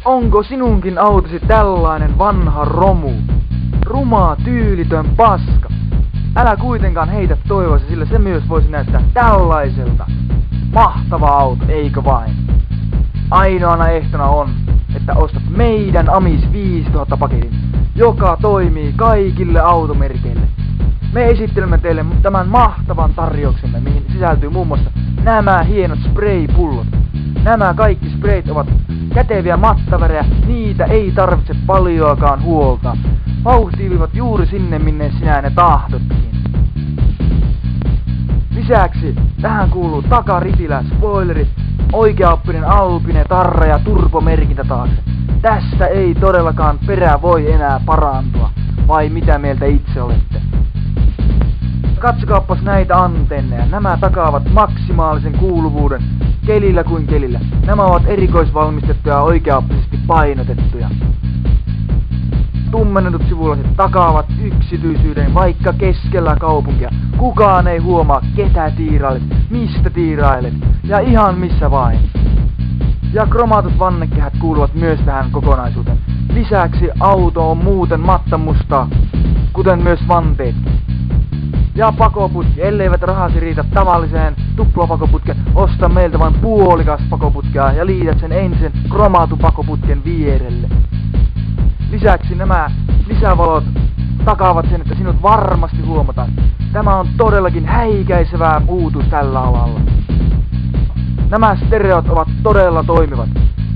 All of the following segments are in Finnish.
Onko sinunkin autosi tällainen vanha romu? Ruma, tyylitön paska. Älä kuitenkaan heitä toivoasi, sillä se myös voisi näyttää tällaiselta. Mahtava auto, eikö vain? Ainoana ehtona on, että ostat meidän Amis 5000 paketin, joka toimii kaikille automerkeille. Me esittelemme teille tämän mahtavan tarjouksemme, mihin sisältyy muun muassa nämä hienot spraypullot. Nämä kaikki sprayt ovat käteviä mattavärejä, niitä ei tarvitse paljoakaan huolta. Vauhtiivivat juuri sinne, minne sinä ne tahdotkin. Lisäksi tähän kuuluu takaripilä, spoilerit, oikeaoppinen alpine, tarra ja turbomerkintä taakse. Tästä ei todellakaan perä voi enää parantua. Vai mitä mieltä itse olette? Katsokaappas näitä antenneja. Nämä takaavat maksimaalisen kuuluvuuden kelillä kuin kelillä. Nämä ovat erikoisvalmistettuja ja oikeaoppisesti painotettuja. Tummennetut sivulasit takaavat yksityisyyden vaikka keskellä kaupunkia. Kukaan ei huomaa ketä tiirailet, mistä tiirailet ja ihan missä vain. Ja kromaatut vannekehät kuuluvat myös tähän kokonaisuuteen. Lisäksi auto on muuten mattamusta, kuten myös vanteetkin. Ja pakoputki, elleivät rahasi riitä tavalliseen tuplapakoputken, osta meiltä vain puolikas pakoputkea ja liität sen entisen kromaatun pakoputken vierelle. Lisäksi nämä lisävalot takaavat sen, että sinut varmasti huomataan. Tämä on todellakin häikäisevää uutuus tällä alalla. Nämä stereot ovat todella toimivat,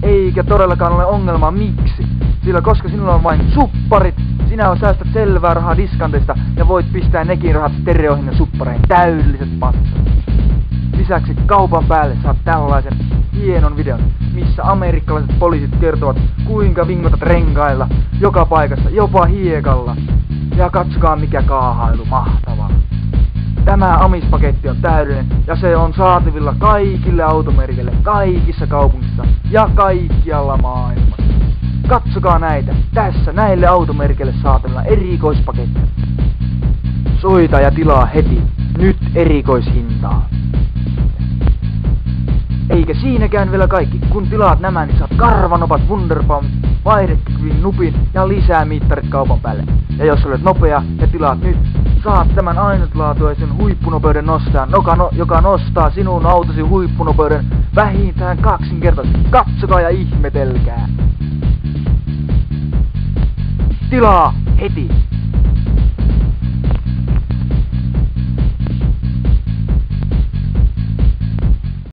eikä todellakaan ole ongelma miksi. Sillä koska sinulla on vain supparit, sinä säästät selvää rahaa diskanteista ja voit pistää nekin rahat stereoihin ja suppareihin. Täydelliset patsat. Lisäksi kaupan päälle saat tällaisen hienon videon, missä amerikkalaiset poliisit kertovat kuinka vingotat renkailla joka paikassa, jopa hiekalla. Ja katsokaa mikä kaahailu, mahtavaa. Tämä Amis-paketti on täydellinen ja se on saatavilla kaikille automerkeille, kaikissa kaupungissa ja kaikkialla maailmassa. Katsokaa näitä, tässä näille automerkeille saatavilla erikoispaketti. Soita ja tilaa heti, nyt erikoishintaa. Eikä siinäkään vielä kaikki, kun tilaat nämä, niin saat karvanopat Wunderbaum, vaihdekyvyn nupin ja lisää mittarit kaupan päälle. Ja jos olet nopea ja tilaat nyt, saat tämän ainutlaatuisen huippunopeuden nostajan, joka nostaa sinun autosi huippunopeuden vähintään 2-kertaisesti. Katsokaa ja ihmetelkää. Tilaa heti!